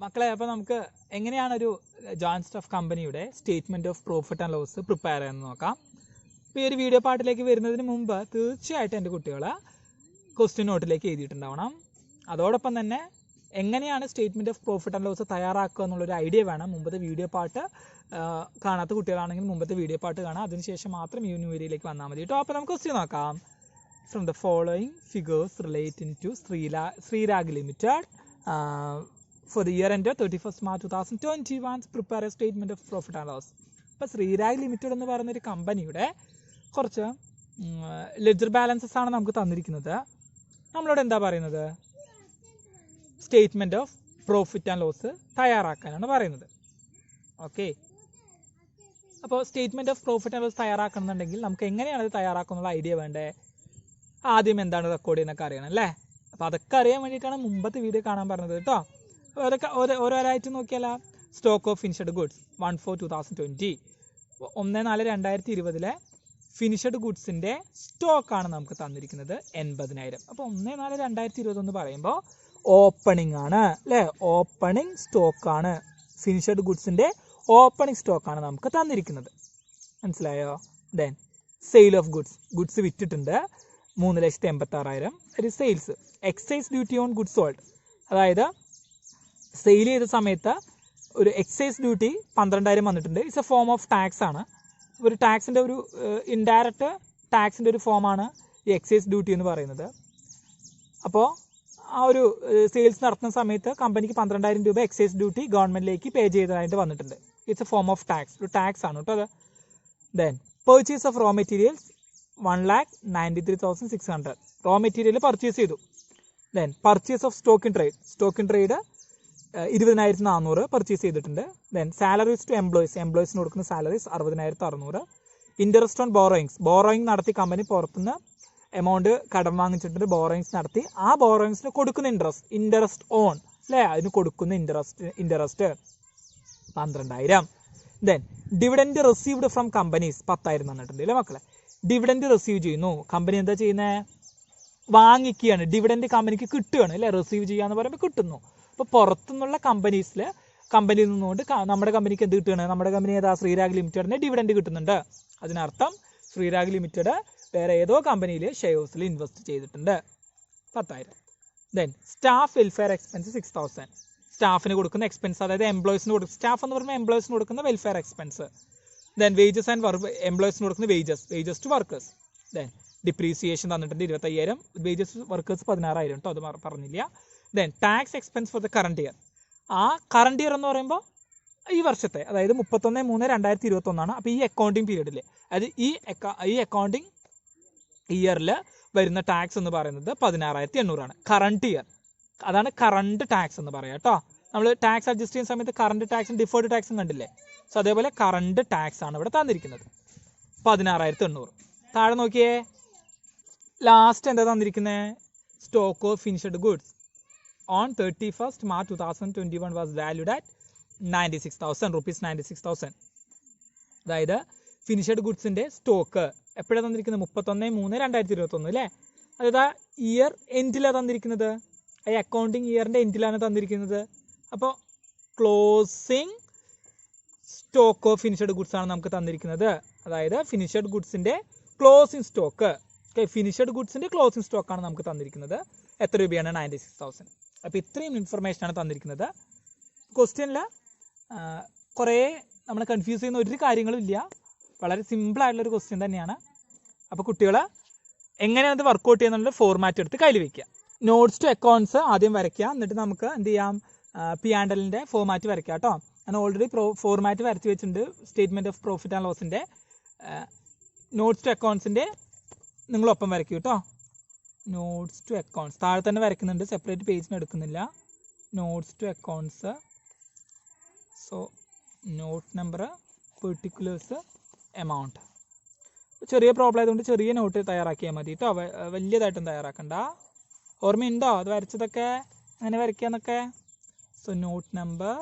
മക്കളെ, അപ്പോൾ നമുക്ക് എങ്ങനെയാണ് ഒരു ജോയിന്റ് സ്റ്റഫ് കമ്പനിയുടെ statement of profit and loss prepare ചെയ്യാമെന്ന് നോക്കാം. ഇപ്പോൾ ഈ ഒരു വീഡിയോ പാർട്ടിലേക്ക് വരുന്നതിന് മുമ്പ് തീർച്ചയായിട്ടും എൻ്റെ കുട്ടികൾ ക്വസ്റ്റ്യൻ നോട്ടിലേക്ക് എഴുതിയിട്ടുണ്ടാവണം. അതോടൊപ്പം തന്നെ എങ്ങനെയാണ് statement of profit and loss തയ്യാറാക്കുക എന്നുള്ളൊരു ഐഡിയ വേണം. മുമ്പത്തെ വീഡിയോ പാർട്ട് കാണാത്ത കുട്ടികളാണെങ്കിൽ മുമ്പത്തെ വീഡിയോ പാർട്ട് കാണാം, അതിനുശേഷം മാത്രം ഈ വീഡിയോയിലേക്ക് വന്നാൽ മതി കേട്ടോ. അപ്പോൾ നമുക്ക് ക്വസ്റ്റ്യൻ നോക്കാം. From the following figures relating to Srirag Limited for the year ended 31st March 2021, prepare a statement of profit and loss. ഇപ്പോൾ ശ്രീരാഗ് ലിമിറ്റഡ് എന്ന് പറയുന്ന ഒരു കമ്പനിയുടെ കുറച്ച് ലെഡ്ജർ ബാലൻസസ് ആണ് നമുക്ക് തന്നിരിക്കുന്നത്. നമ്മളോട് എന്താ പറയുന്നത്? Statement of profit and loss തയ്യാറാക്കാനാണ് പറയുന്നത്. ഓക്കെ, അപ്പോൾ statement of profit and loss തയ്യാറാക്കണമെന്നുണ്ടെങ്കിൽ നമുക്ക് എങ്ങനെയാണ് അത് തയ്യാറാക്കാനുള്ള ഐഡിയ വേണ്ടേ? ആദ്യം എന്താണ് റെക്കോർഡ് ചെയ്യുന്നൊക്കെ അറിയണം അല്ലേ? അപ്പോൾ അതൊക്കെ അറിയാൻ വേണ്ടിയിട്ടാണ് മുമ്പത്തെ വീഡിയോ കാണാൻ പറഞ്ഞത് കേട്ടോ. അപ്പോൾ അതൊക്കെ ഓരോരായിട്ട് നോക്കിയാലോ. Stock of finished goods 1/4/2020, 1/4/2020 finished ഗുഡ്സിൻ്റെ സ്റ്റോക്കാണ് നമുക്ക് തന്നിരിക്കുന്നത് 80,000. അപ്പോൾ 1/4/2020 എന്ന് പറയുമ്പോൾ ഓപ്പണിംഗ് ആണ് അല്ലേ? ഓപ്പണിംഗ് സ്റ്റോക്കാണ്, ഫിനിഷ്ഡ് ഗുഡ്സിൻ്റെ ഓപ്പണിംഗ് സ്റ്റോക്കാണ് നമുക്ക് തന്നിരിക്കുന്നത്. മനസ്സിലായോ? ദെൻ സെയിൽ ഓഫ് ഗുഡ്സ് വിറ്റിട്ടുണ്ട് 3,86,000. ഒരു sales. Excise duty on goods sold, അതായത് സെയിൽ ചെയ്ത സമയത്ത് ഒരു എക്സൈസ് ഡ്യൂട്ടി 12,000 വന്നിട്ടുണ്ട്. It's a form of tax ആണ്. ഒരു ടാക്സിൻ്റെ ഒരു ഇൻഡയറക്റ്റ് ടാക്സിൻ്റെ ഒരു ഫോമാണ് ഈ എക്സൈസ് ഡ്യൂട്ടി എന്ന് പറയുന്നത്. അപ്പോൾ ആ ഒരു സെയിൽസ് നടത്തുന്ന സമയത്ത് കമ്പനിക്ക് 12,000 രൂപ എക്സൈസ് ഡ്യൂട്ടി ഗവൺമെൻറ്റിലേക്ക് പേ ചെയ്തതായിട്ട് വന്നിട്ടുണ്ട്. It's a form of tax, ഒരു ടാക്സ് ആണ് കേട്ടോ അത്. Then purchase of raw materials 1,93,600 raw material purchase ചെയ്തു. Then purchase of stock in trade 20,400 purchase ചെയ്തിട്ടുണ്ട്. ദെൻ സാലറീസ് ടു എംപ്ലോയീസിന് കൊടുക്കുന്ന സാലറീസ് 60,600. ഇൻട്രസ്റ്റ് ഓൺ ബോറോയിങ് നടത്തി കമ്പനി പുറത്തുനിന്ന് എമൗണ്ട് കടം വാങ്ങിച്ചിട്ടുണ്ട്, ബോറോയിങ്സ് നടത്തി. ആ ബോറോയിങ്സിന് കൊടുക്കുന്ന ഇൻട്രസ്റ്റ് ഓൺ അല്ലേ, അതിന് കൊടുക്കുന്ന interest 12,000. Then dividend received from companies 10,000 തന്നിട്ടുണ്ട് അല്ലേ മക്കളെ? ഡിവിഡൻഡ് റിസീവ് ചെയ്യുന്നു. കമ്പനി എന്താ ചെയ്യുന്നത്? വാങ്ങിക്കുകയാണ്. ഡിവിഡൻഡ് കമ്പനിക്ക് കിട്ടുകയാണ് അല്ലേ? റിസീവ് ചെയ്യാന്ന് പറയുമ്പോൾ കിട്ടുന്നു. അപ്പോൾ പുറത്തുനിന്നുള്ള കമ്പനിയിൽ നിന്നുകൊണ്ട് നമ്മുടെ കമ്പനിക്ക് എന്ത് കിട്ടുകയാണ്? നമ്മുടെ കമ്പനി ഏതാ? ശ്രീരാഗ് ലിമിറ്റഡിന് ഡിവിഡൻഡ് കിട്ടുന്നുണ്ട്. അതിനർത്ഥം ശ്രീരാഗ് ലിമിറ്റഡ് വേറെ ഏതോ കമ്പനിയിൽ ഷെയർസിൽ ഇൻവെസ്റ്റ് ചെയ്തിട്ടുണ്ട് 10,000. Then staff welfare expense 6,000. സ്റ്റാഫിന് കൊടുക്കുന്ന എക്സ്പെൻസ്, അതായത് എംപ്ലോയീസിന് കൊടുക്കുന്ന, സ്റ്റാഫ് എന്ന് പറയുമ്പോൾ എംപ്ലോയീസിന് കൊടുക്കുന്ന welfare expense. Then wages and എംപ്ലോയീസിന് കൊടുക്കുന്ന wages to workers. Then depreciation തന്നിട്ടുണ്ട് 25,000. വേജസ് വർക്കേഴ്സ് 16,000 കേട്ടോ, അത് പറഞ്ഞില്ല. Then tax expense for the current year. ആ കറണ്ട് ഇയർ എന്ന് പറയുമ്പോൾ ഈ വർഷത്തെ, അതായത് 31/3/2021 അപ്പോൾ ഈ അക്കൗണ്ടിങ് പീരീഡിൽ, അതായത് ഈ അക്കൗണ്ടിങ് ഇയറിൽ വരുന്ന ടാക്സ് എന്ന് പറയുന്നത് 16,800 കറണ്ട് ഇയർ. അതാണ് കറണ്ട് ടാക്സ് എന്ന് പറയാം കേട്ടോ. നമ്മൾ ടാക്സ് അഡ്ജസ്റ്റ് ചെയ്യുന്ന സമയത്ത് കറണ്ട് ടാക്സും ഡിഫേർഡ് ടാക്സും കണ്ടില്ലേ? സോ അതേപോലെ കറണ്ട് ടാക്സ് ആണ് ഇവിടെ തന്നിരിക്കുന്നത് 16,800. താഴെ നോക്കിയേ, ലാസ്റ്റ് എന്താ തന്നിരിക്കുന്നത്? Stock of finished goods on 31st March 2021 was valued at 96,000 rupees. 96,000, അതായത് ഫിനിഷ്ഡ് ഗുഡ്സിൻ്റെ സ്റ്റോക്ക് എപ്പോഴാണ് തന്നിരിക്കുന്നത്? 31/3/2021 അല്ലേ? അതായത് ഇയർ എൻഡിലാണ് തന്നിരിക്കുന്നത്, ഈ അക്കൗണ്ടിങ് ഇയറിൻ്റെ എൻഡിലാണ് തന്നിരിക്കുന്നത്. അപ്പോൾ closing stock of finished goods ആണ് നമുക്ക് തന്നിരിക്കുന്നത്. അതായത് ഫിനിഷ്ഡ് ഗുഡ്സിൻ്റെ ക്ലോസിങ് സ്റ്റോക്ക്, ഫിനിഷ്ഡ് ഗുഡ്സിൻ്റെ ക്ലോസിങ് സ്റ്റോക്കാണ് നമുക്ക് തന്നിരിക്കുന്നത്. എത്ര രൂപയാണ്? 96,000. അപ്പോൾ ഇത്രയും ഇൻഫർമേഷനാണ് തന്നിരിക്കുന്നത്. ക്വസ്റ്റ്യനിൽ കുറേ നമ്മൾ കൺഫ്യൂസ് ചെയ്യുന്ന ഒരു കാര്യങ്ങളും ഇല്ല, വളരെ സിമ്പിളായിട്ടുള്ളൊരു ക്വസ്റ്റ്യൻ തന്നെയാണ്. അപ്പോൾ കുട്ടികൾ എങ്ങനെയാണ് അത് വർക്കൗട്ട് ചെയ്യുന്നുള്ള ഫോർമാറ്റ് എടുത്ത് കയ്യിൽ വയ്ക്കുക. നോട്ട്സ് ടു അക്കൗണ്ട്സ് ആദ്യം വരയ്ക്കുക, എന്നിട്ട് നമുക്ക് എന്ത് ചെയ്യാം? P&Lൻ്റെ ഫോർമാറ്റ് വരയ്ക്കുക കേട്ടോ. ഞാൻ ഓൾറെഡി ഫോർമാറ്റ് വരച്ച് വെച്ചിട്ടുണ്ട്. സ്റ്റേറ്റ്മെൻറ്റ് ഓഫ് പ്രോഫിറ്റ് ആൻഡ് ലോസിൻ്റെ നോട്ട്സ് ടു അക്കൗണ്ട്സിൻ്റെ നിങ്ങളൊപ്പം വരയ്ക്കും കേട്ടോ. നോട്ട്സ് ടു അക്കൗണ്ട്സ് താഴെ തന്നെ വരയ്ക്കുന്നുണ്ട്, സെപ്പറേറ്റ് പേജിന് എടുക്കുന്നില്ല. Notes to accounts, so note number, particulars, amount. ചെറിയ പ്രോബ്ലം ആയതുകൊണ്ട് ചെറിയ നോട്ട് തയ്യാറാക്കിയാൽ മതി കേട്ടോ, വലിയതായിട്ടും തയ്യാറാക്കണ്ട. ഓർമ്മയുണ്ടോ അത് വരച്ചതൊക്കെ അങ്ങനെ വരയ്ക്കാന്നൊക്കെ? So note number,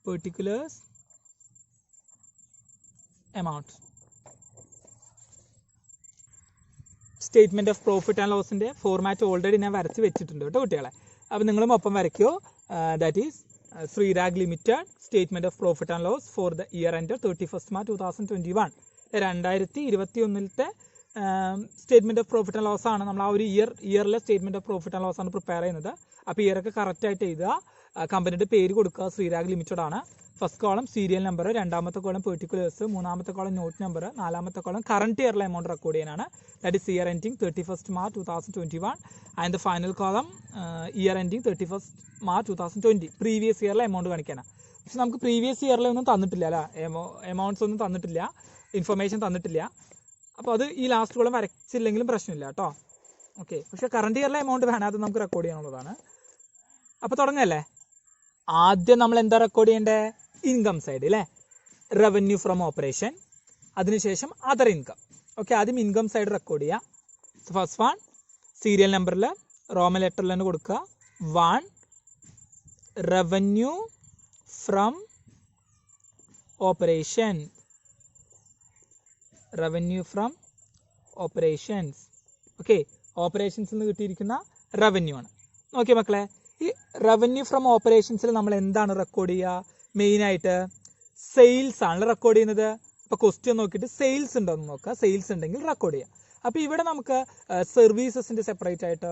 particulars, amount. Statement of profit and ലോസിൻ്റെ ഫോർമാറ്റ് ഓൾറെഡി ഞാൻ വരച്ച് വെച്ചിട്ടുണ്ട് കേട്ടോ കുട്ടികളെ. അപ്പോൾ നിങ്ങളും ഒപ്പം വരയ്ക്കുമോ? That is Sreerag limited statement of profit and loss for the year end 31st March 2021. 2021 statement of profit and loss ആണ് നമ്മൾ ആ ഒരു ഇയറിലെ statement of profit and loss ആണ് പ്രിപ്പയർ ചെയ്യുന്നത്. അപ്പോൾ ഇയറൊക്കെ കറക്റ്റ് ആയിട്ട് എഴുതുക. കമ്പനിയുടെ പേര് കൊടുക്കുക, ശ്രീരാഗ് ലിമിറ്റഡ് ആണ്. ഫസ്റ്റ് കോളം സീരിയൽ നമ്പർ, രണ്ടാമത്തെ കോളം പെർട്ടിക്കുലേഴ്സ്, മൂന്നാമത്തെ കോളം നോട്ട് നമ്പർ, നാലാമത്തെ കോളം കറണ്ട് ഇയറിലെ എമൗണ്ട് റെക്കോർഡ് ചെയ്യാനാണ്. That is year ending 31st March 2021 and the final column year ending 31st March 2020. Previous ഇയറിലെ എമൗണ്ട് കാണിക്കാനാണ്. പക്ഷെ നമുക്ക് പ്രീവിയസ് ഇയറിലെ ഒന്നും തന്നിട്ടില്ല അല്ല, എമൗണ്ട്സ് ഒന്നും തന്നിട്ടില്ല, ഇൻഫർമേഷൻ തന്നിട്ടില്ല. അപ്പോൾ അത് ഈ ലാസ്റ്റ് കോളം വരച്ചില്ലെങ്കിലും പ്രശ്നമില്ല കേട്ടോ. ഓക്കെ, പക്ഷെ കറണ്ട് ഇയറിലെ എമൗണ്ട് വേണം, അത് നമുക്ക് റെക്കോർഡ് ചെയ്യാനുള്ളതാണ്. അപ്പോൾ തുടങ്ങല്ലേ. ആദ്യം നമ്മൾ എന്താ റെക്കോർഡ് ചെയ്യേണ്ടത്? ഇൻകം സൈഡ് അല്ലേ, റവന്യൂ ഫ്രം ഓപ്പറേഷൻ, അതിനുശേഷം അതർ ഇൻകം. ഓക്കെ, ആദ്യം ഇൻകം സൈഡ് റെക്കോർഡ് ചെയ്യാം. ഫസ്റ്റ് വൺ സീരിയൽ നമ്പറിൽ റോമൻ ലെറ്ററിൽ തന്നെ കൊടുക്കുക. 1 revenue from operation, revenue from operations. Okay, ഓപ്പറേഷൻസിൽ നിന്ന് കിട്ടിയിരിക്കുന്ന റവന്യൂ ആണ്. നോക്കിയേ മക്കളെ, ഈ റവന്യൂ ഫ്രം ഓപ്പറേഷൻസിൽ നമ്മൾ എന്താണ് റെക്കോർഡ് ചെയ്യുക? മെയിനായിട്ട് സെയിൽസ് ആണ് റെക്കോർഡ് ചെയ്യുന്നത്. അപ്പോൾ ക്വസ്റ്റ്യൻ നോക്കിയിട്ട് സെയിൽസ് ഉണ്ടോ എന്ന് നോക്കുക. സെയിൽസ് ഉണ്ടെങ്കിൽ റെക്കോർഡ് ചെയ്യാം. അപ്പോൾ ഇവിടെ നമുക്ക് സർവീസസിൻ്റെ സെപ്പറേറ്റ് ആയിട്ട്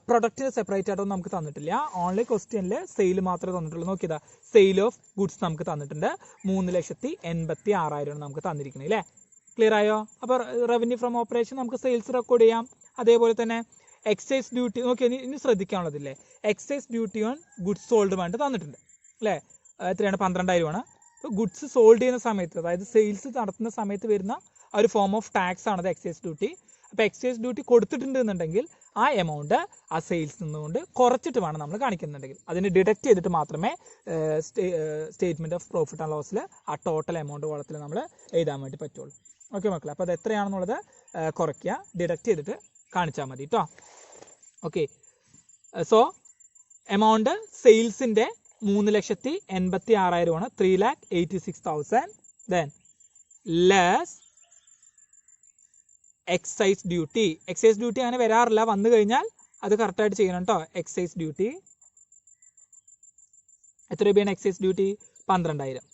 പ്രൊഡക്റ്റിന് സെപ്പറേറ്റ് ആയിട്ടൊന്നും നമുക്ക് തന്നിട്ടില്ല. ഓൺലി ക്വസ്റ്റ്യനിൽ സെയിൽ മാത്രമേ തന്നിട്ടുള്ളൂ. നോക്കിയതാ, സെയിൽ ഓഫ് ഗുഡ്സ് നമുക്ക് തന്നിട്ടുണ്ട്. 3,86,000 നമുക്ക് തന്നിരിക്കുന്നത് അല്ലേ. ക്ലിയർ ആയോ? അപ്പോൾ റവന്യൂ ഫ്രം ഓപ്പറേഷൻ നമുക്ക് സെയിൽസ് റെക്കോർഡ് ചെയ്യാം. അതേപോലെ തന്നെ എക്സൈസ് ഡ്യൂട്ടി നോക്കി ഇനി ശ്രദ്ധിക്കാനുള്ളതില്ലേ, excise duty on goods sold വേണ്ടി തന്നിട്ടുണ്ട് അല്ലേ. എത്രയാണ്? 12,000 ആണ്. ഇപ്പോൾ ഗുഡ്സ് സോൾഡ് ചെയ്യുന്ന സമയത്ത്, അതായത് സെയിൽസ് നടത്തുന്ന സമയത്ത് വരുന്ന ആ ഒരു ഫോം ഓഫ് ടാക്സ് ആണത് എക്സൈസ് ഡ്യൂട്ടി. അപ്പോൾ എക്സൈസ് ഡ്യൂട്ടി കൊടുത്തിട്ടുണ്ട് എന്നുണ്ടെങ്കിൽ ആ എമൗണ്ട് ആ സെയിൽസ് നിന്നുകൊണ്ട് കുറച്ചിട്ട് വേണം നമ്മൾ കാണിക്കുന്നുണ്ടെങ്കിൽ, അതിന് ഡിഡക്റ്റ് ചെയ്തിട്ട് മാത്രമേ സ്റ്റേറ്റ്മെന്റ് ഓഫ് പ്രോഫിറ്റ് ആൻഡ് ലോസിൽ ആ ടോട്ടൽ എമൗണ്ട് കോളത്തിൽ നമ്മൾ എഴുതാൻ വേണ്ടി പറ്റുള്ളൂ. ഓക്കെ മക്കളെ, അപ്പോൾ അത് എത്രയാണെന്നുള്ളത് കുറയ്ക്കുക, ഡിഡക്റ്റ് ചെയ്തിട്ട് കാണിച്ചാൽ മതി കേട്ടോ. ഓക്കെ, സോ എമൗണ്ട് സെയിൽസിൻ്റെ 3,86,000 ആണ്, 3,86,000. Then less excise duty. Excise duty അങ്ങനെ വരാറില്ല, വന്നു കഴിഞ്ഞാൽ അത് കറക്റ്റായിട്ട് ചെയ്യണം കേട്ടോ. എക്സൈസ് ഡ്യൂട്ടി എത്ര രൂപയാണ്? Excise duty 12,000,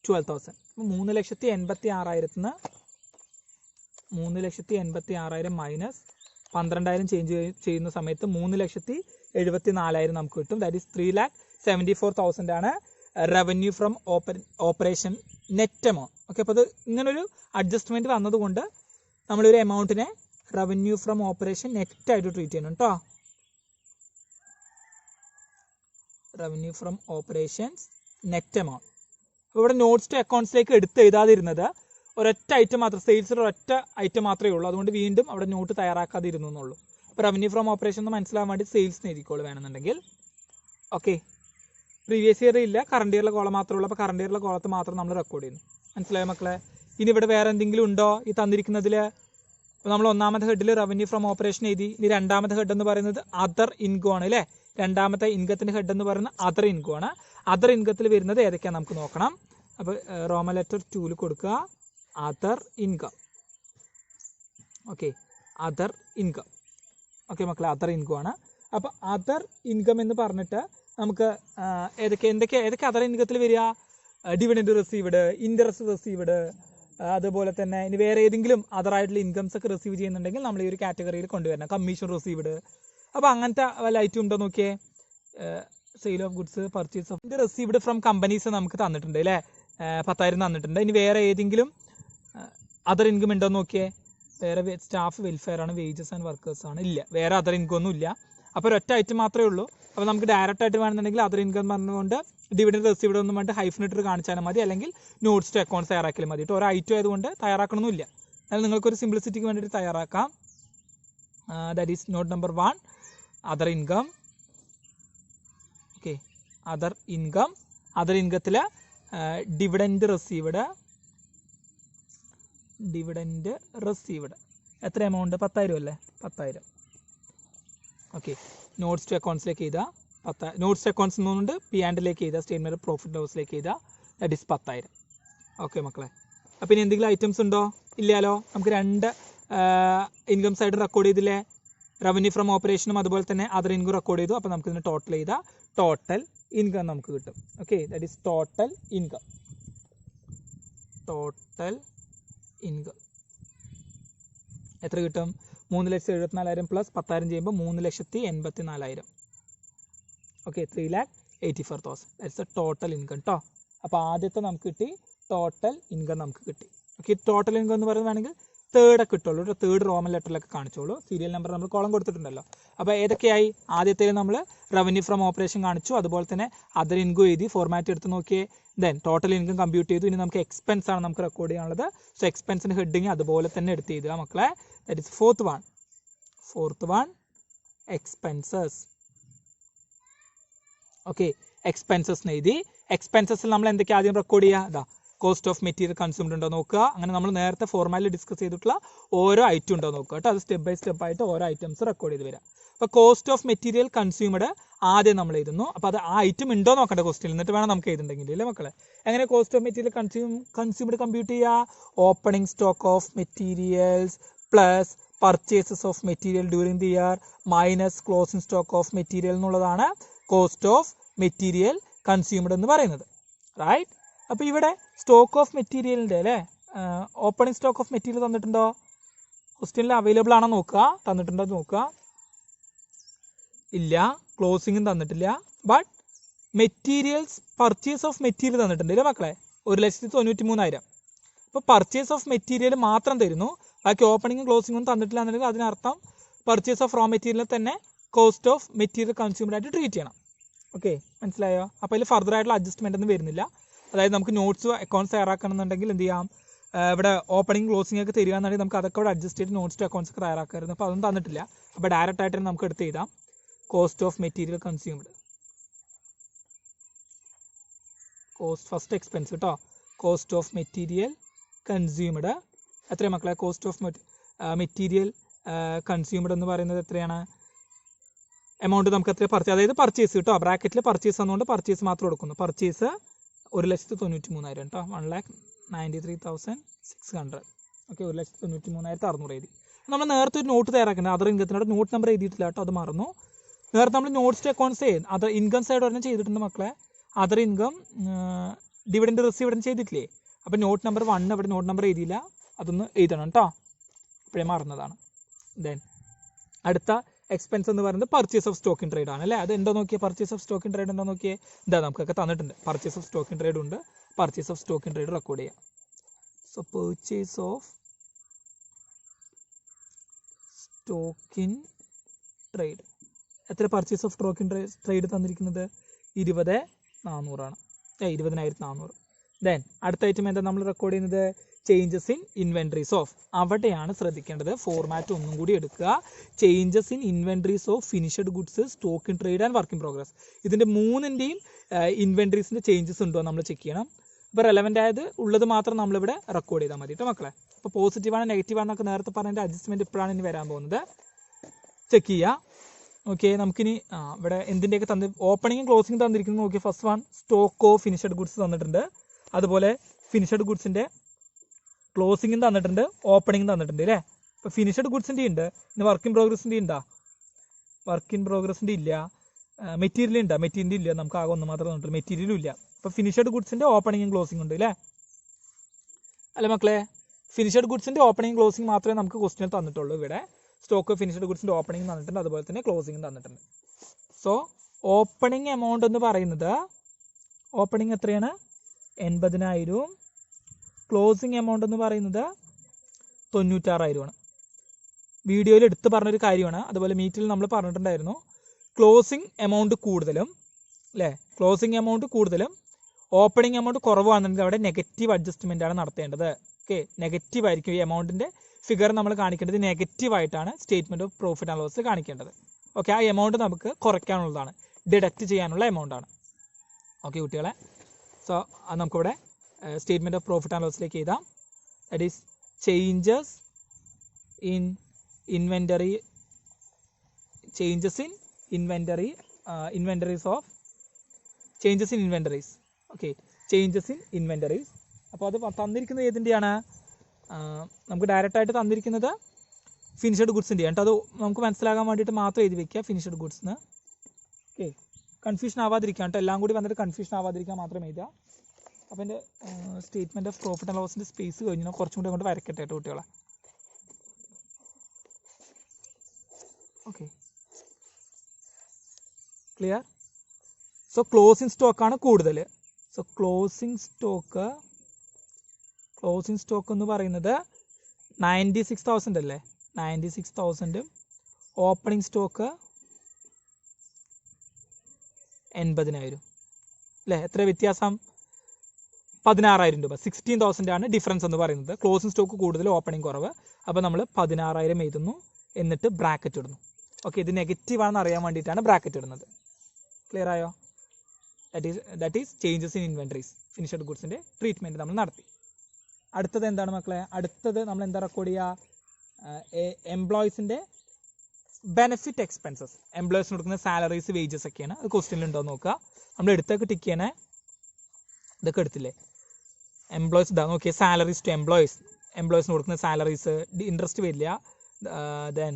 12,000. 3,86,000 3,86,000 മൈനസ് 12,000 ചേഞ്ച് ചെയ്യുന്ന സമയത്ത് 3,74,000 നമുക്ക് കിട്ടും. ദാറ്റ് ഈസ് 3,74,000 ആണ് revenue from operation net amount. Okay, അപ്പോൾ അത് ഇങ്ങനൊരു അഡ്ജസ്റ്റ്മെൻറ്റ് വന്നതുകൊണ്ട് നമ്മളൊരു എമൗണ്ടിനെ റവന്യൂ ഫ്രം ഓപ്പറേഷൻ നെറ്റ് ആയിട്ട് ട്രീറ്റ് ചെയ്യണം കേട്ടോ. Revenue from operations net amount. അപ്പോൾ ഇവിടെ നോട്ട്സ് ടു അക്കൗണ്ട്സിലേക്ക് എടുത്ത് എഴുതാതിരുന്നത് ഒരൊറ്റ ഐറ്റം മാത്രം, സെയിൽസിൽ ഒരൊറ്റ ഐറ്റം മാത്രമേ ഉള്ളൂ. അതുകൊണ്ട് വീണ്ടും അവിടെ നോട്ട് തയ്യാറാക്കാതിരുന്നു എന്നുള്ളൂ. അപ്പോൾ റവന്യൂ ഫ്രം ഓപ്പറേഷൻ എന്ന് മനസ്സിലാവാൻ വേണ്ടി സെയിൽസ് എഴുതിക്കോളൂ വേണമെന്നുണ്ടെങ്കിൽ. ഓക്കെ, പ്രീവിയസ് ഇയർ ഇല്ല, കറണ്ട് ഇയറിലെ കോളം മാത്രമേ ഉള്ളൂ. അപ്പോൾ കറണ്ട് ഇയറിലെ കോളത്ത് മാത്രം നമ്മൾ റെക്കോർഡ് ചെയ്യുന്നു. മനസ്സിലായോ മക്കളെ? ഇനി ഇവിടെ വേറെ എന്തെങ്കിലും ഉണ്ടോ ഈ തന്നിരിക്കുന്നതിൽ? ഇപ്പോൾ നമ്മൾ ഒന്നാമത്തെ ഹെഡിൽ റവന്യൂ ഫ്രം ഓപ്പറേഷൻ എഴുതി. ഇനി രണ്ടാമത്തെ ഹെഡ് എന്ന് പറയുന്നത് അതർ ഇൻകം ആണ് അല്ലേ. രണ്ടാമത്തെ ഇൻകത്തിൻ്റെ ഹെഡ് എന്ന് പറയുന്നത് അതർ ഇൻകം ആണ്. അതർ ഇൻകത്തിൽ വരുന്നത് ഏതൊക്കെയാണ് നമുക്ക് നോക്കണം. അപ്പോൾ റോമൻ ലെറ്റർ 2 കൊടുക്കുക, other income. Okay, other income. Okay മക്കളെ, അതർ ഇൻകം ആണ്. അപ്പോൾ അതർ ഇൻകം എന്ന് പറഞ്ഞിട്ട് നമുക്ക് ഏതൊക്കെ അതർ ഇൻകത്തിൽ വരിക? ഡിവിഡൻഡ് റിസീവ്ഡ്, ഇൻട്രസ്റ്റ് റിസീവ്ഡ്, അതുപോലെ തന്നെ ഇനി വേറെ ഏതെങ്കിലും അതറായിട്ടുള്ള ഇൻകംസ് ഒക്കെ റിസീവ് ചെയ്യുന്നുണ്ടെങ്കിൽ നമ്മൾ ഈ ഒരു കാറ്റഗറിയിൽ കൊണ്ടുവരണം. Commission received. അപ്പോൾ അങ്ങനത്തെ വല്ല ഐറ്റം ഉണ്ടോ നോക്കിയേ. Sale of goods, purchase of received from companies നമുക്ക് തന്നിട്ടുണ്ട് അല്ലേ, 10,000 തന്നിട്ടുണ്ട്. ഇനി വേറെ ഏതെങ്കിലും അതർ ഇൻകം ഉണ്ടോ നോക്കിയേ. വേറെ സ്റ്റാഫ് വെൽഫെയർ ആണ്, വേജസ് ആൻഡ് വർക്കേഴ്സ് ആണ്. ഇല്ല, വേറെ അതർ ഇൻകം ഒന്നും ഇല്ല. അപ്പോൾ ഒരൊറ്റ ഐറ്റം മാത്രമേ ഉള്ളൂ. അപ്പോൾ നമുക്ക് ഡയറക്റ്റ് ആയിട്ട് വേണമെന്നുണ്ടെങ്കിൽ അതർ ഇൻകം പറഞ്ഞുകൊണ്ട് ഡിവിഡൻഡ് റിസീവ്ഡ് ഒന്നും വേണ്ടി ഹൈഫിനിട്ട് കാണിച്ചാൽ മതി, അല്ലെങ്കിൽ നോട്ട്സ് ടു അക്കൗണ്ട്സ് തയ്യാറാക്കിയാൽ മതി. ഒരു ഐറ്റം ആയതുകൊണ്ട് തയ്യാറാക്കണമെന്നില്ല. എന്നാൽ നിങ്ങൾക്കൊരു സിംപ്ലിസിറ്റിക്ക് വേണ്ടിയിട്ട് തയ്യാറാക്കാം. That is note number 1, other income. Okay, other income. Other ഇൻകത്തിൽ ഡിവിഡൻഡ് റിസീവ്ഡ് എത്ര എമൗണ്ട്? 10,000 അല്ലേ, 10,000. ഓക്കെ, നോട്ട്സ് ടു അക്കൗണ്ട്സിലേക്ക് ചെയ്താൽ നോട്ട്സ് ടു അക്കൗണ്ട്സ് എന്നുകൊണ്ട് P&Lലേക്ക് ചെയ്താൽ സ്റ്റേറ്റ്മെൻറ്റ് പ്രോഫിറ്റ് ലോസിലേക്ക് ചെയ്താൽ ദാറ്റ് ഈസ് 10,000. ഓക്കെ മക്കളെ, അപ്പോൾ ഇനി എന്തെങ്കിലും ഐറ്റംസ് ഉണ്ടോ? ഇല്ലല്ലോ. നമുക്ക് 2 ഇൻകം സൈഡ് റെക്കോർഡ് ചെയ്തില്ലേ. റവന്യൂ ഫ്രം ഓപ്പറേഷനും അതുപോലെ തന്നെ അതർ ഇൻകം റെക്കോർഡ് ചെയ്തു. അപ്പോൾ നമുക്ക് ഇതിന് ടോട്ടൽ ചെയ്താൽ ടോട്ടൽ ഇൻകം നമുക്ക് കിട്ടും. Okay, that is total income. Total income എത്ര കിട്ടും? 3,74,000 പ്ലസ് 10,000 ചെയ്യുമ്പോൾ 3,84,000. Okay, 3,84,000. That's the total income കേട്ടോ. അപ്പോൾ ആദ്യത്തെ നമുക്ക് കിട്ടി, ടോട്ടൽ ഇൻകം നമുക്ക് കിട്ടി. ഓക്കെ, ടോട്ടൽ ഇൻകം എന്ന് പറയുന്നത് വേണമെങ്കിൽ തേർഡൊക്കെ കിട്ടുള്ളൂ. തേർഡ് റോമൻ ലെറ്ററിലൊക്കെ കാണിച്ചോളൂ. സീരിയൽ നമ്പർ നമ്മൾ കോളം കൊടുത്തിട്ടുണ്ടല്ലോ. അപ്പോൾ ഏതൊക്കെയായി? ആദ്യത്തെ നമ്മൾ റവന്യൂ ഫ്രം ഓപ്പറേഷൻ കാണിച്ചു, അതുപോലെ തന്നെ അതർ ഇൻകം എഴുതി, ഫോർമാറ്റ് എടുത്ത് നോക്കിയേ. ദെൻ ടോട്ടൽ ഇൻകം കമ്പ്യൂട്ട് ചെയ്തു. ഇനി നമുക്ക് എക്സ്പെൻസ് ആണ് നമുക്ക് റെക്കോർഡ് ചെയ്യാനുള്ളത്. സോ എക്സ്പെൻസിന് ഹെഡിങ് അതുപോലെ തന്നെ എടുത്ത് എഴുതുക മക്കളെ. That is fourth one expenses. Okay, expenses എഴുതി. എക്സ്പെൻസസിൽ നമ്മൾ എന്തൊക്കെ ആദ്യം റെക്കോർഡ് ചെയ്യുക? അതാ കോസ്റ്റ് ഓഫ് മെറ്റീരിയൽ കൺസ്യൂംഡ് ഉണ്ടോ നോക്കുക. അങ്ങനെ നമ്മൾ നേരത്തെ ഫോർമാറ്റിൽ ഡിസ്കസ് ചെയ്തിട്ടുള്ള ഓരോ ഐറ്റം ഉണ്ടോ നോക്കുക കേട്ടോ. അത് സ്റ്റെപ്പ് ബൈ സ്റ്റെപ്പ് ആയിട്ട് ഓരോ ഐറ്റംസ് റെക്കോർഡ് ചെയ്ത് വരാം. അപ്പോൾ കോസ്റ്റ് ഓഫ് മെറ്റീരിയൽ കൺസ്യൂംഡ് ആദ്യം നമ്മൾ എഴുതുന്നു. അപ്പോൾ അത് ആ ഐറ്റം ഉണ്ടോ നോക്കേണ്ട ക്വസ്റ്റ്യൻ, എന്നിട്ട് വേണം നമുക്ക് എഴുതുന്നുണ്ടെങ്കിൽ അല്ലേ മക്കളെ. എങ്ങനെ cost of material consumed compute ചെയ്യുക? Opening stock of materials plus purchases of material during the year minus closing stock of material എന്നുള്ളതാണ് കോസ്റ്റ് ഓഫ് മെറ്റീരിയൽ കൺസ്യൂംഡ് എന്ന് പറയുന്നത്. റൈറ്റ്. അപ്പോൾ ഇവിടെ സ്റ്റോക്ക് ഓഫ് മെറ്റീരിയലിൻ്റെ അല്ലേ, ഓപ്പണിംഗ് സ്റ്റോക്ക് ഓഫ് മെറ്റീരിയൽ തന്നിട്ടുണ്ടോ? ക്വസ്റ്റ്യനിൽ അവൈലബിൾ ആണോ നോക്കുക. തന്നിട്ടുണ്ടോ നോക്കുക. ഇല്ല. ക്ലോസിംഗും തന്നിട്ടില്ല. But materials purchase of material തന്നിട്ടുണ്ട് അല്ലേ മക്കളെ, 1,93,000. അപ്പോൾ പർച്ചേസ് ഓഫ് മെറ്റീരിയൽ മാത്രം തരുന്നു, ബാക്കി ഓപ്പണിംഗും ക്ലോസിംഗും തന്നിട്ടില്ല എന്നുണ്ടെങ്കിൽ അതിനർത്ഥം പർച്ചേസ് ഓഫ് റോ മെറ്റീരിയൽ തന്നെ കോസ്റ്റ് ഓഫ് മെറ്റീരിയൽ കൺസ്യൂംഡ് ആയിട്ട് ട്രീറ്റ് ചെയ്യണം. ഓക്കെ, മനസ്സിലായോ? അപ്പോൾ അതിൽ ഫർദർ ആയിട്ടുള്ള അഡ്ജസ്റ്റ്മെൻ്റ് ഒന്നും വരുന്നില്ല. അതായത് നമുക്ക് നോട്ട്സ് അക്കൗണ്ട്സ് തയ്യാറാക്കണമെന്നുണ്ടെങ്കിൽ എന്ത് ചെയ്യാം, ഇവിടെ ഓപ്പണിംഗ് ക്ലോസിംഗ് ഒക്കെ തരികയാണെന്നുണ്ടെങ്കിൽ നമുക്ക് അതൊക്കെ ഇവിടെ അഡ്ജസ്റ്റ് ചെയ്ത് നോട്ട്സ് അക്കൗണ്ട്സ് ഒക്കെ തയ്യാറാക്കായിരുന്നു. അപ്പോൾ അതൊന്നും തന്നിട്ടില്ല. അപ്പോൾ ഡയറക്റ്റ് ആയിട്ട് നമുക്ക് എടുത്ത് എഴുതാം cost of material consumed. Cost first expense കേട്ടോ. കോസ്റ്റ് ഓഫ് മെറ്റീരിയൽ കൺസ്യൂംഡ് എത്രയാണ് മക്കളെ? കോസ്റ്റ് ഓഫ് മെറ്റീരിയൽ കൺസ്യൂംഡ് എന്ന് പറയുന്നത് എത്രയാണ്? എമൗണ്ട് നമുക്ക് എത്ര അതായത് പർച്ചേസ് കേട്ടോ. ബ്രാക്കറ്റിൽ പർച്ചേസ് എന്നുകൊണ്ട് പർച്ചേസ് മാത്രം കൊടുക്കുന്നു. പർച്ചേസ് 1,93,000 കേട്ടോ. 1,93,600. ഓക്കെ, 1,93,600 എഴുതി. നമ്മൾ നേരത്തെ ഒരു നോട്ട് തയ്യാറാക്കുന്നത് അതർ ഇൻകത്തിനോട് നോട്ട് നമ്പർ എഴുതിയിട്ടില്ല കേട്ടോ, അത് മറന്നു. നേരത്തെ നമ്മൾ notes accounts other income side ഒരെണ്ണം ചെയ്തിട്ടുണ്ട് മക്കളെ. അതർ ഇൻകം ഡിവിഡൻഡ് റിസീവ്ഡ് ചെയ്തിട്ടില്ലേ? അപ്പോൾ നോട്ട് നമ്പർ 1 ഇവിടെ നോട്ട് നമ്പർ എഴുതിയില്ല, അതൊന്ന് എഴുതണം കേട്ടോ, ഇപ്പോഴേ മറന്നതാണ്. ദെൻ അടുത്ത എക്സ്പെൻസ് എന്ന് പറയുന്നത് purchase of stock in trade ആണ് അല്ലേ. അത് എന്താ നോക്കിയേ? Purchase of stock in trade എന്താ നോക്കിയേ? ഇതാ നമുക്കൊക്കെ തന്നിട്ടുണ്ട്. Purchase of stock in trade ഉണ്ട്. Purchase of stock in trade record ചെയ്യാം. So purchase of stock in trade എത്ര? Purchase of stock in trade തന്നിരിക്കുന്നത് 20,400 20,400. ദെൻ അടുത്ത ഐറ്റം എന്താ നമ്മൾ റെക്കോർഡ് ചെയ്യുന്നത്? Changes in inventories of. അവിടെയാണ് ശ്രദ്ധിക്കേണ്ടത്. ഫോർമാറ്റ് ഒന്നും കൂടി എടുക്കുക. Changes in inventories of finished goods, stock in trade and work in progress. ഇതിൻ്റെ മൂന്നിൻ്റെയും ഇൻവെൻട്രീസിൻ്റെ ചേഞ്ചസ് ഉണ്ടോ നമ്മൾ ചെക്ക് ചെയ്യണം. ഇപ്പോൾ റെലവൻ്റ് ആയത് ഉള്ളത് മാത്രം നമ്മളിവിടെ റെക്കോർഡ് ചെയ്താൽ മതി കേട്ടോ മക്കളെ. അപ്പോൾ പോസിറ്റീവാണ് നെഗറ്റീവ് ആണെന്നൊക്കെ നേരത്തെ പറഞ്ഞതിൻ്റെ അഡ്ജസ്റ്റ്മെൻറ്റ് ഇപ്പോഴാണ് ഇനി വരാൻ പോകുന്നത്. ചെക്ക് ചെയ്യുക. ഓക്കെ, നമുക്കിനി ഇവിടെ എന്തിൻ്റെയൊക്കെ ഓപ്പണിങ്ങും ക്ലോസിംഗ് തന്നിരിക്കുന്നത് നോക്കി. First one stock of finished goods തന്നിട്ടുണ്ട്. അതുപോലെ ഫിനിഷ്ഡ് ഗുഡ്സിൻ്റെ ക്ലോസിംഗും തന്നിട്ടുണ്ട്, ഓപ്പണിംഗ് തന്നിട്ടുണ്ട് അല്ലേ. ഇപ്പോൾ ഫിനിഷ്ഡ് ഗുഡ്സിൻ്റെ ഉണ്ട്, ഇനി വർക്ക് ഇൻ പ്രോഗ്രസിൻ്റെ ഉണ്ടോ? വർക്ക് ഇൻ പ്രോഗ്രസിൻ്റെ ഇല്ല. മെറ്റീരിയൽ ഉണ്ടോ? മെറ്റീരിയൽ ഇല്ല, നമുക്ക് ആകെ ഒന്ന് മാത്രമേ തന്നിട്ടുള്ളൂ, മെറ്റീരിയലും ഇല്ല. അപ്പോൾ ഫിനിഷ്ഡ് ഗുഡ്സിൻ്റെ ഓപ്പണിങ്ങും ക്ലോസിംഗ് ഉണ്ട് അല്ലേ അല്ലേ മക്കളെ? ഫിനിഷ്ഡ് ഗുഡ്സിൻ്റെ ഓപ്പണിംഗ് ക്ലോസിംഗ് മാത്രമേ നമുക്ക് ക്വസ്റ്റ്യൻ തന്നിട്ടുള്ളൂ. ഇവിടെ സ്റ്റോക്ക് ഓഫ് ഫിനിഷ്ഡ് ഗുഡ്സിൻ്റെ ഓപ്പണിംഗ് തന്നിട്ടുണ്ട്, അതുപോലെ തന്നെ ക്ലോസിംഗ് തന്നിട്ടുണ്ട്. സോ ഓപ്പണിംഗ് എമൗണ്ട് എന്ന് പറയുന്നത് ഓപ്പണിംഗ് എത്രയാണ്? 80,000. ക്ലോസിംഗ് എമൗണ്ട് എന്ന് പറയുന്നത് 96,000. വീഡിയോയിൽ എടുത്ത് പറഞ്ഞൊരു കാര്യമാണ്. അതുപോലെ മീറ്റിൽ നമ്മൾ പറഞ്ഞിട്ടുണ്ടായിരുന്നു, ക്ലോസിംഗ് എമൗണ്ട് കൂടുതലും അല്ലേ, ക്ലോസിംഗ് എമൗണ്ട് കൂടുതലും ഓപ്പണിംഗ് എമൗണ്ട് കുറവാണെന്നുണ്ടെങ്കിൽ അവിടെ നെഗറ്റീവ് അഡ്ജസ്റ്റ്മെൻ്റ് ആണ് നടത്തേണ്ടത്. ഓക്കെ, നെഗറ്റീവ് ആയിരിക്കും ഈ എമൗണ്ടിൻ്റെ ഫിഗർ നമ്മൾ കാണിക്കേണ്ടത്. നെഗറ്റീവായിട്ടാണ് statement of profit and loss കാണിക്കേണ്ടത്. ഓക്കെ, ആ എമൗണ്ട് നമുക്ക് കുറയ്ക്കാനുള്ളതാണ്, ഡിഡക്റ്റ് ചെയ്യാനുള്ള എമൗണ്ട് ആണ്. ഓക്കെ കുട്ടികളെ, സോ അത് നമുക്കിവിടെ സ്റ്റേറ്റ്മെൻറ്റ് ഓഫ് പ്രോഫിറ്റ് ആൻഡ് ലോസിലേക്ക് എഴുതാം. That is changes in inventory, changes in inventory, inventories of changes in inventories. Okay, changes in inventories. അപ്പോൾ അത് തന്നിരിക്കുന്നത് ഏതിൻ്റെയാണ്? നമുക്ക് ഡയറക്റ്റായിട്ട് തന്നിരിക്കുന്നത് ഫിനിഷ്ഡ് ഗുഡ്സിൻ്റെ എന്നിട്ട് അത് നമുക്ക് മനസ്സിലാകാൻ വേണ്ടിയിട്ട് മാത്രം എഴുതി വെക്കുക ഫിനിഷ്ഡ് ഗുഡ്സ് എന്ന്. ഓക്കെ, കൺഫ്യൂഷൻ ആവാതിരിക്കാം കേട്ടോ, എല്ലാം കൂടി വന്നിട്ട് കൺഫ്യൂഷൻ ആവാതിരിക്കാൻ മാത്രം എഴുതുക. അപ്പോൾ എൻ്റെ സ്റ്റേറ്റ്മെൻറ്റ് ഓഫ് പ്രോഫിറ്റ് ആൻഡ് ലോസിൻ്റെ സ്പേസ് കഴിഞ്ഞു, കുറച്ചും കൂടി അങ്ങോട്ട് വരയ്ക്കട്ടെ കേട്ടോ കുട്ടികളെ. Okay, clear? സോ ക്ലോസിംഗ് സ്റ്റോക്കാണ് കൂടുതൽ. സോ ക്ലോസിംഗ് സ്റ്റോക്ക് എന്ന് പറയുന്നത് 96,000 അല്ലേ, 96,000. ഓപ്പണിംഗ് സ്റ്റോക്ക് 80,000 അല്ലേ. എത്ര വ്യത്യാസം? 16,000 രൂപ. 16,000 ആണ് ഡിഫറൻസ് എന്ന് പറയുന്നത്. ക്ലോസിംഗ് സ്റ്റോക്ക് കൂടുതൽ, ഓപ്പണിംഗ് കുറവ്. അപ്പോൾ നമ്മൾ 16,000 എഴുതുന്നു, എന്നിട്ട് ബ്രാക്കറ്റ് ഇടുന്നു. ഓക്കെ, ഇത് നെഗറ്റീവ് ആണെന്ന് അറിയാൻ വേണ്ടിയിട്ടാണ് ബ്രാക്കറ്റ് ഇടുന്നത്. ക്ലിയർ ആയോ? That is changes in inventories. Finished ഗുഡ്സിൻ്റെ ട്രീറ്റ്മെൻറ്റ് നമ്മൾ നടത്തി. അടുത്തത് എന്താണ് മക്കളെ? അടുത്തത് നമ്മൾ എന്താ റെക്കോർഡ് ചെയ്യുക? എംപ്ലോയീസിൻ്റെ ബെനിഫിറ്റ് എക്സ്പെൻസസ്. എംപ്ലോയീസിന് കൊടുക്കുന്ന സാലറീസ്, വേജസ് ഒക്കെയാണ്. അത് ക്വസ്റ്റ്യനിൽ ഉണ്ടോ നോക്കുക. നമ്മൾ എടുത്തൊക്കെ ടിക്ക് ചെയ്യണേ. ഇതൊക്കെ എടുത്തില്ലേ? എംപ്ലോയീസ് ഇതാ നോക്കിയ സാലറീസ് ടു എംപ്ലോയീസിന് കൊടുക്കുന്ന സാലറീസ്, ഇൻട്രസ്റ്റ് വരില്ല. ദെൻ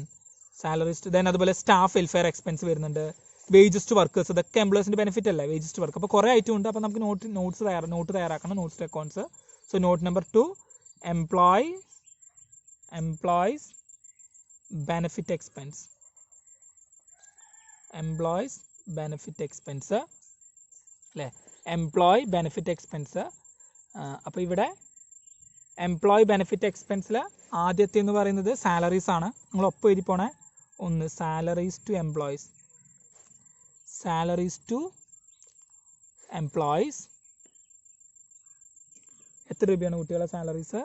അതുപോലെ സ്റ്റാഫ് വെൽഫെയർ എക്സ്പെൻസ് വരുന്നുണ്ട്. വേജസ് ടു വർക്കേഴ്സ്, ഇതൊക്കെ എംപ്ലോയീസിൻ്റെ ബെനിഫിറ്റ് അല്ലേ, വേജസ് ടു വർക്ക്. അപ്പോൾ കുറേ ഐറ്റം ഉണ്ട്. അപ്പോൾ നമുക്ക് നോട്ട് തയ്യാറാക്കണം, notes to accounts. So note number 2, employees benefit expense. Employees benefit expense അല്ലേ, എംപ്ലോയി ബെനിഫിറ്റ് എക്സ്പെൻസ്. അപ്പോൾ ഇവിടെ എംപ്ലോയി ബെനിഫിറ്റ് എക്സ്പെൻസിൽ ആദ്യത്തെ എന്ന് പറയുന്നത് സാലറീസ് ആണ്. നിങ്ങൾ ഒപ്പം എഴുതി പോണേ. ഒന്ന് salaries to employees, salaries to employees. എത്ര രൂപയാണ് കുട്ടികളെ salaries?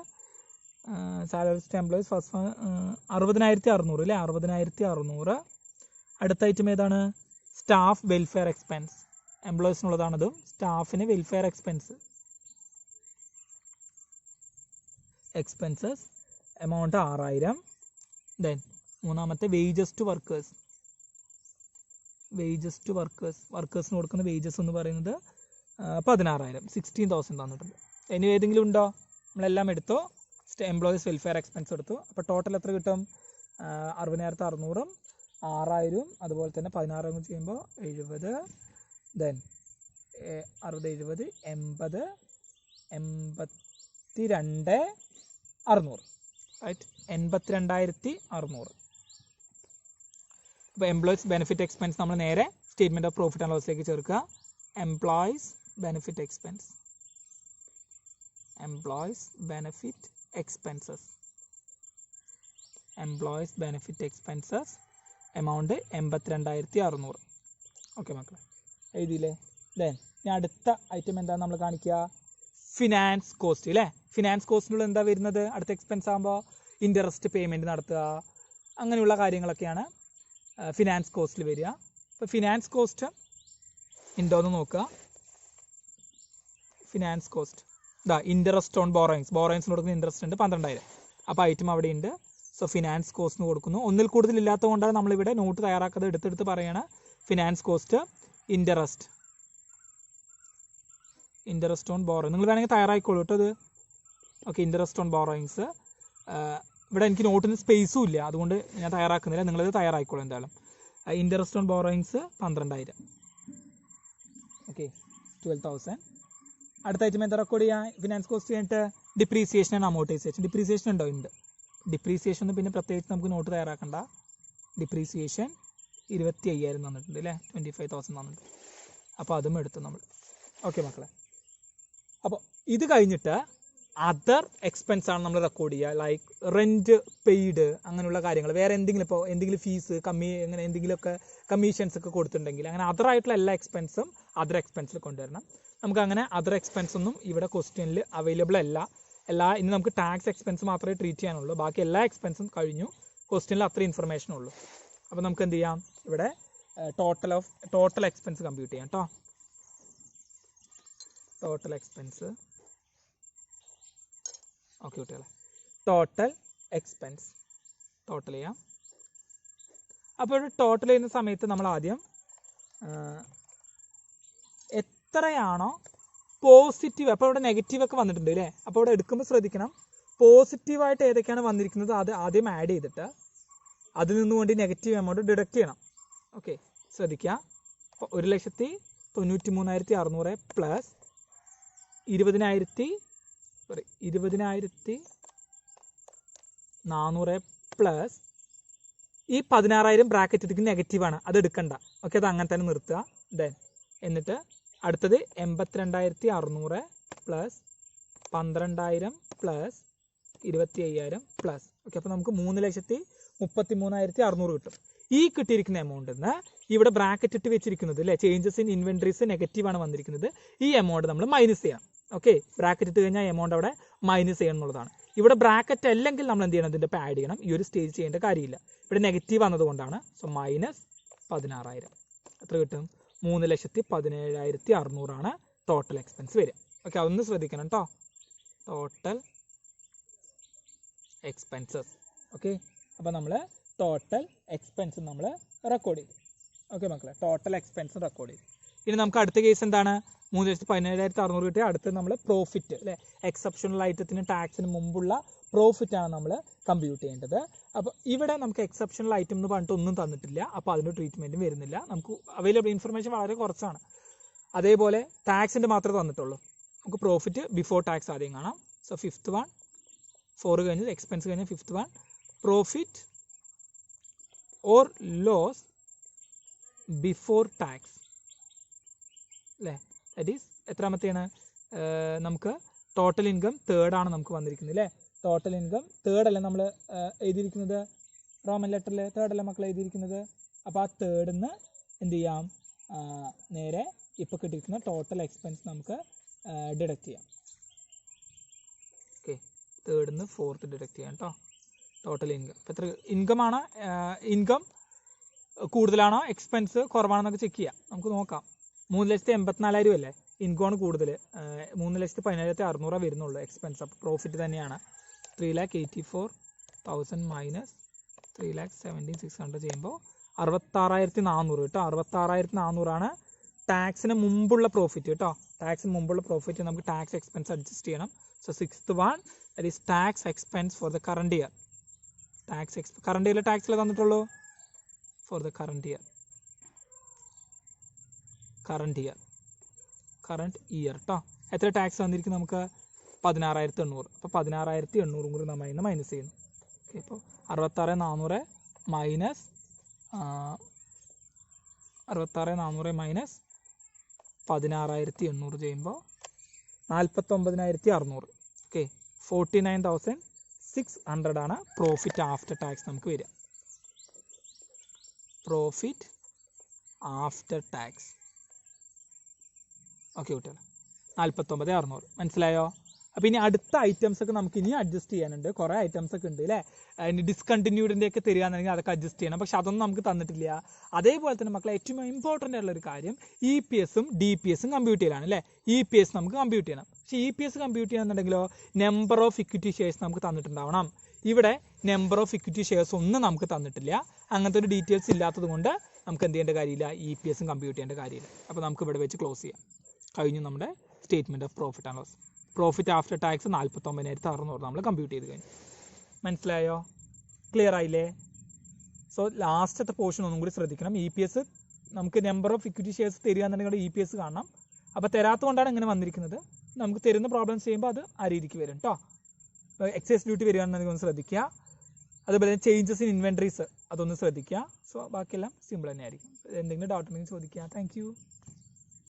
Salaries to employees first 60,600 അല്ലേ, 60,600. അടുത്ത ഐറ്റം ഏതാണ്? Staff welfare expense. എംപ്ലോയീസിനുള്ളതാണതും. സ്റ്റാഫിന് വെൽഫെയർ എക്സ്പെൻസസ് എമൗണ്ട് 6,000. ദെൻ മൂന്നാമത്തെ വേജസ് ടു വർക്കേഴ്സ്. വർക്കേഴ്സിന് കൊടുക്കുന്ന വേജസ് എന്ന് പറയുന്നത് 16,000, 16,000 തന്നിട്ടുണ്ട്. ഇനി ഏതെങ്കിലും ഉണ്ടോ? നമ്മളെല്ലാം എടുത്തോ. എംപ്ലോയീസ് വെൽഫെയർ എക്സ്പെൻസ് എടുത്തു. അപ്പോൾ ടോട്ടൽ എത്ര കിട്ടും? 60,600, 6,000, അതുപോലെ തന്നെ 16 ചെയ്യുമ്പോൾ 70, ദെൻ 60, 70, 80, 82,600 റൈറ്റ്, 82,600. അപ്പോൾ എംപ്ലോയീസ് ബെനിഫിറ്റ് എക്സ്പെൻസ് നമ്മൾ നേരെ സ്റ്റേറ്റ്മെൻറ്റ് ഓഫ് പ്രോഫിറ്റ് ആൻഡ് ലോസിലേക്ക് ചേർക്കുക. Employees benefit expense, employees benefit expenses, employees benefit expenses amount 82,600. Okay മക്കളെ, എഴുതിയില്ലേ? ദെൻ ഇനി അടുത്ത ഐറ്റം എന്താണ് നമ്മൾ കാണിക്കുക? ഫിനാൻസ് കോസ്റ്റ് അല്ലേ. ഫിനാൻസ് കോസ്റ്റിനുള്ള എന്താ വരുന്നത്? അടുത്ത എക്സ്പെൻസ് ആകുമ്പോൾ ഇൻട്രസ്റ്റ് പേയ്മെൻറ്റ് നടത്തുക, അങ്ങനെയുള്ള കാര്യങ്ങളൊക്കെയാണ് ഫിനാൻസ് കോസ്റ്റിൽ വരിക. അപ്പോൾ ഫിനാൻസ് കോസ്റ്റ് ഉണ്ടോയെന്ന് നോക്കുക. ഫിനാൻസ് കോസ്റ്റ് ഇതാ, ഇൻട്രസ്റ്റ് ഓൺ ബോറോയിങ്സിന് കൊടുക്കുന്ന ഇൻട്രസ്റ്റ് ഉണ്ട് 12,000. അപ്പോൾ ഐറ്റം അവിടെ ഉണ്ട്. സോ ഫിനാൻസ് കോസ്റ്റിന് കൊടുക്കുന്നു. ഒന്നിൽ കൂടുതൽ ഇല്ലാത്തത് കൊണ്ടാണ് നമ്മളിവിടെ നോട്ട് തയ്യാറാക്കാതെ എടുത്തെടുത്ത് പറയണ. Finance cost, interest on borrowing നിങ്ങൾ വേണമെങ്കിൽ തയ്യാറായിക്കോളൂ കേട്ടോ ഇത്. Okay, interest on borrowings. ഇവിടെ എനിക്ക് നോട്ടിന് സ്പേസും ഇല്ല, അതുകൊണ്ട് ഞാൻ തയ്യാറാക്കുന്നില്ല. നിങ്ങളിത് തയ്യാറായിക്കോളൂ എന്തായാലും. Interest on borrowings 12,000. ഓക്കെ, 12,000. അടുത്ത ഐറ്റം എന്താ റെക്കോർഡ് ചെയ്യാം? ഫിനാൻസ് കോസ്റ്റ് കഴിഞ്ഞിട്ട് ഡിപ്രീസിയേഷൻ ആൻഡ് അമോർട്ടൈസേഷൻ. ഡിപ്രീസിയേഷൻ ഉണ്ടോ? ഉണ്ട്. ഡിപ്രീസിയേഷൻ പിന്നെ പ്രത്യേകിച്ച് നമുക്ക് നോട്ട് തയ്യാറാക്കണ്ട. ഡിപ്രീസിയേഷൻ 25,000 തന്നിട്ടുണ്ട് അല്ലേ, 25,000 തന്നിട്ടുണ്ട്. അപ്പോൾ അതും എടുത്തു നമ്മൾ. ഓക്കെ മക്കളെ, അപ്പോൾ ഇത് കഴിഞ്ഞിട്ട് അതർ എക്സ്പെൻസ് ആണ് നമ്മൾ റെക്കോർഡ് ചെയ്യുക. ലൈക്ക് റെൻറ്റ് പെയ്ഡ്, അങ്ങനെയുള്ള കാര്യങ്ങൾ. വേറെ എന്തെങ്കിലും ഫീസ് അങ്ങനെ എന്തെങ്കിലുമൊക്കെ കമ്മീഷൻസ് ഒക്കെ കൊടുത്തിട്ടുണ്ടെങ്കിൽ അങ്ങനെ അതർ ആയിട്ടുള്ള എല്ലാ എക്സ്പെൻസും അതർ എക്സ്പെൻസിൽ കൊണ്ടുവരണം. നമുക്ക് അങ്ങനെ അതർ എക്സ്പെൻസ് ഒന്നും ഇവിടെ ക്വസ്റ്റ്യനിൽ അവൈലബിൾ അല്ല. ഇനി നമുക്ക് ടാക്സ് എക്സ്പെൻസ് മാത്രമേ ട്രീറ്റ് ചെയ്യാനുള്ളൂ. ബാക്കി എല്ലാ എക്സ്പെൻസും കഴിഞ്ഞു. ക്വസ്റ്റ്യനിൽ അത്ര ഇൻഫർമേഷൻ ഉള്ളൂ. അപ്പോൾ നമുക്ക് എന്ത് ചെയ്യാം? ഇവിടെ ടോട്ടൽ എക്സ്പെൻസ് കമ്പ്യൂട്ട് ചെയ്യാം കേട്ടോ. Total expense. ഓക്കെ കുട്ടികളെ, ടോട്ടൽ എക്സ്പെൻസ് ടോട്ടൽ ചെയ്യാം. അപ്പോൾ ഇവിടെ ടോട്ടൽ ചെയ്യുന്ന സമയത്ത് നമ്മൾ ആദ്യം എത്രയാണോ പോസിറ്റീവ്, അപ്പോൾ ഇവിടെ നെഗറ്റീവ് ഒക്കെ വന്നിട്ടുണ്ട് അല്ലേ. അപ്പോൾ ഇവിടെ എടുക്കുമ്പോൾ ശ്രദ്ധിക്കണം, പോസിറ്റീവായിട്ട് ഏതൊക്കെയാണ് വന്നിരിക്കുന്നത് അത് ആദ്യം ആഡ് ചെയ്തിട്ട് അതിൽ നിന്നുകൊണ്ട് നെഗറ്റീവ് എമൗണ്ട് ഡിഡക്റ്റ് ചെയ്യണം. ഓക്കെ, ശ്രദ്ധിക്കുക. അപ്പോൾ 1,93,600 പ്ലസ് 20,400 പ്ലസ് ഈ 16,000 ബ്രാക്കറ്റ് ഇട്ടിട്ട് നെഗറ്റീവാണ്, അത് എടുക്കണ്ട. ഓക്കെ, അത് അങ്ങനെ തന്നെ നിർത്തുക. ദെൻ എന്നിട്ട് അടുത്തത് 82,600 പ്ലസ് 12,000 പ്ലസ് 25,000 പ്ലസ്. ഓക്കെ, അപ്പോൾ നമുക്ക് 3,33,600 കിട്ടും. ഈ കിട്ടിയിരിക്കുന്ന എമൗണ്ടിൽ ഇവിടെ ബ്രാക്കറ്റ് ഇട്ട് വെച്ചിരിക്കുന്നത് അല്ലേ, ചേഞ്ചസ് ഇൻ ഇൻവെന്ററീസ് നെഗറ്റീവാണ് വന്നിരിക്കുന്നത്. ഈ എമൗണ്ട് നമ്മൾ മൈനസ് ചെയ്യണം. ഓക്കെ, ബ്രാക്കറ്റ് ഇട്ട് കഴിഞ്ഞാൽ എമൗണ്ട് അവിടെ മൈനസ് ചെയ്യണം എന്നുള്ളതാണ്. ഇവിടെ ബ്രാക്കറ്റ് അല്ലെങ്കിൽ നമ്മൾ എന്ത് ചെയ്യണം, ഇതിൻ്റെ ഒപ്പം ആഡ് ചെയ്യണം. ഈ ഒരു സ്റ്റേജ് ചെയ്യേണ്ട കാര്യമില്ല, ഇവിടെ നെഗറ്റീവ് വന്നതുകൊണ്ടാണ്. സോ മൈനസ് 16,000 എത്ര കിട്ടും? 3,17,600 ടോട്ടൽ എക്സ്പെൻസ് വരിക. ഓക്കെ, അതൊന്ന് ശ്രദ്ധിക്കണം കേട്ടോ. Total expenses. ഓക്കെ, അപ്പോൾ നമ്മൾ ടോട്ടൽ എക്സ്പെൻസ് നമ്മൾ റെക്കോർഡ് ചെയ്തു. ഓക്കെ മക്കളെ, ടോട്ടൽ എക്സ്പെൻസ് റെക്കോർഡ് ചെയ്തു. ഇനി നമുക്ക് അടുത്ത കേസ് എന്താണ്? 3,17,600 കിട്ടിയ അടുത്ത് നമ്മൾ പ്രോഫിറ്റ് അല്ലേ, എക്സെപ്ഷണൽ ഐറ്റത്തിന് ടാക്സിന് മുമ്പുള്ള പ്രോഫിറ്റ് ആണ് നമ്മൾ കമ്പ്യൂട്ട് ചെയ്യേണ്ടത്. അപ്പോൾ ഇവിടെ നമുക്ക് എക്സെപ്ഷണൽ ഐറ്റം എന്ന് പറഞ്ഞിട്ട് ഒന്നും തന്നിട്ടില്ല, അപ്പോൾ അതിൻ്റെ ട്രീറ്റ്മെൻറ്റും വരുന്നില്ല. നമുക്ക് അവൈലബിൾ ഇൻഫർമേഷൻ വളരെ കുറച്ചാണ്. അതേപോലെ ടാക്സിൻ്റെ മാത്രമേ തന്നിട്ടുള്ളൂ. നമുക്ക് പ്രോഫിറ്റ് ബിഫോർ ടാക്സ് ആദ്യം കാണാം. സോ ഫിഫ്ത്ത് വൺ, 4 കഴിഞ്ഞ് എക്സ്പെൻസ് കഴിഞ്ഞ് fifth one, profit or loss before tax അല്ലേ. ദാറ്റ് ഈസ് എത്രാമത്തെയാണ്? നമുക്ക് ടോട്ടൽ ഇൻകം തേർഡാണ് നമുക്ക് വന്നിരിക്കുന്നത് അല്ലേ. ടോട്ടൽ ഇൻകം തേർഡല്ല നമ്മൾ എഴുതിയിരിക്കുന്നത്, റോമൻ ലെറ്ററിൽ തേർഡല്ല മക്കൾ എഴുതിയിരിക്കുന്നത്. അപ്പോൾ ആ തേർഡിൽ നിന്ന് എന്ത് ചെയ്യാം, നേരെ ഇപ്പോൾ കിട്ടിയിരിക്കുന്ന ടോട്ടൽ എക്സ്പെൻസ് നമുക്ക് ഡിഡക്റ്റ് ചെയ്യാം. ഓക്കെ, തേർഡിൽ നിന്ന് ഫോർത്ത് ഡിഡക്റ്റ് ചെയ്യാം കേട്ടോ. ടോട്ടൽ ഇൻകം ഇപ്പോൾ എത്ര ഇൻകമാണ്, ഇൻകം കൂടുതലാണോ എക്സ്പെൻസ് കുറവാണെന്നൊക്കെ ചെക്ക് ചെയ്യാം. നമുക്ക് നോക്കാം. 3,84,000 അല്ലേ ഇൻകമാണ് കൂടുതൽ, 3,17,600 വരുന്നുള്ളൂ എക്സ്പെൻസ്. അപ്പോൾ പ്രോഫിറ്റ് തന്നെയാണ്. 3,84,000 മൈനസ് 3,17,600 ചെയ്യുമ്പോൾ 66,400 കേട്ടോ. 66,400 ടാക്സിന് മുമ്പുള്ള പ്രോഫിറ്റ് കേട്ടോ. ടാക്സിന് മുമ്പുള്ള പ്രോഫിറ്റ് നമുക്ക് ടാക്സ് എക്സ്പെൻസ് അഡ്ജസ്റ്റ് ചെയ്യണം. So sixth one, that is tax expense for the current year. Current ഇയറിൽ ടാക്സിൽ തന്നിട്ടുള്ളൂ ഫോർ ദ കറണ്ട് ഇയർ കേട്ടോ. എത്ര ടാക്സ് വന്നിരിക്കും നമുക്ക്? 16,800. അപ്പോൾ 16,800 കൂടി നമ്മൾ ഇന്ന് മൈനസ് ചെയ്യുന്നു. ഓക്കെ, ഇപ്പോൾ 66,400 മൈനസ് 16,800 ചെയ്യുമ്പോൾ 49,600. ഓക്കെ, 49,600 പ്രോഫിറ്റ് ആഫ്റ്റർ ടാക്സ് നമുക്ക് വരിക. Profit after tax. ഓക്കെ കുട്ടികൾ, 49,600 മനസ്സിലായോ? അപ്പോൾ ഇനി അടുത്ത ഐറ്റംസ് ഒക്കെ നമുക്ക് ഇനി അഡ്ജസ്റ്റ് ചെയ്യാനുണ്ട്. കുറേ ഐറ്റംസ് ഒക്കെ ഉണ്ട് അല്ലേ. ഇനി ഡിസ്കണ്ടിന്യൂഡിൻ്റെ ഒക്കെ തരികയാണെന്നുണ്ടെങ്കിൽ അതൊക്കെ അഡ്ജസ്റ്റ് ചെയ്യണം. പക്ഷെ അതൊന്നും നമുക്ക് തന്നിട്ടില്ല. അതേപോലെ തന്നെ മക്കളെ ഏറ്റവും ഇമ്പോർട്ടൻ്റ് ആയിട്ടുള്ള ഒരു കാര്യം EPSഉം DPSഉം കമ്പ്യൂട്ട് ചെയ്യലാണ് അല്ലേ. EPS നമുക്ക് കമ്പ്യൂട്ട് ചെയ്യണം. പക്ഷേ EPS കമ്പ്യൂട്ട് ചെയ്യണമെന്നുണ്ടെങ്കിലോ നമ്പർ ഓഫ് ഇക്വിറ്റി ഷെയർസ് നമുക്ക് തന്നിട്ടുണ്ടാവണം. ഇവിടെ നമ്പർ ഓഫ് ഇക്വിറ്റി ഷെയർസ് ഒന്നും നമുക്ക് തന്നിട്ടില്ല. അങ്ങനത്തെ ഒരു ഡീറ്റെയിൽസ് ഇല്ലാത്തത് കൊണ്ട് നമുക്ക് എന്ത് ചെയ്യേണ്ട കാര്യമില്ല, EPSഉം കമ്പ്യൂട്ട് ചെയ്യേണ്ട കാര്യമില്ല. അപ്പോൾ നമുക്ക് ഇവിടെ വെച്ച് ക്ലോസ് ചെയ്യാം. കഴിഞ്ഞു നമ്മുടെ statement of profit and loss. Profit after tax 49,600 നമ്മൾ കമ്പ്യൂട്ട് ചെയ്ത് കഴിഞ്ഞു. മനസ്സിലായോ? ക്ലിയർ ആയില്ലേ? സോ ലാസ്റ്റത്തെ പോർഷൻ ഒന്നും കൂടി ശ്രദ്ധിക്കണം. EPS നമുക്ക് നമ്പർ ഓഫ് ഇക്വിറ്റി ഷെയർസ് തരികയാണെന്നുണ്ടെങ്കിൽ EPS കാണണം. അപ്പോൾ തരാത്തതുകൊണ്ടാണ് ഇങ്ങനെ വന്നിരിക്കുന്നത്. നമുക്ക് തരുന്ന പ്രോബ്ലംസ് ചെയ്യുമ്പോൾ അത് ആ രീതിക്ക് വരും കേട്ടോ. എക്സൈസ് ഡ്യൂട്ടി വരികയാണെന്നുണ്ടെങ്കിൽ ഒന്ന് ശ്രദ്ധിക്കുക. അതുപോലെ ചേഞ്ചസ് ഇൻ ഇൻവെൻട്രീസ് അതൊന്ന് ശ്രദ്ധിക്കുക. സോ ബാക്കിയെല്ലാം സിമ്പിൾ തന്നെയായിരിക്കും. എന്തെങ്കിലും ഡൗട്ട് ഉണ്ടെങ്കിൽ ചോദിക്കുക. താങ്ക്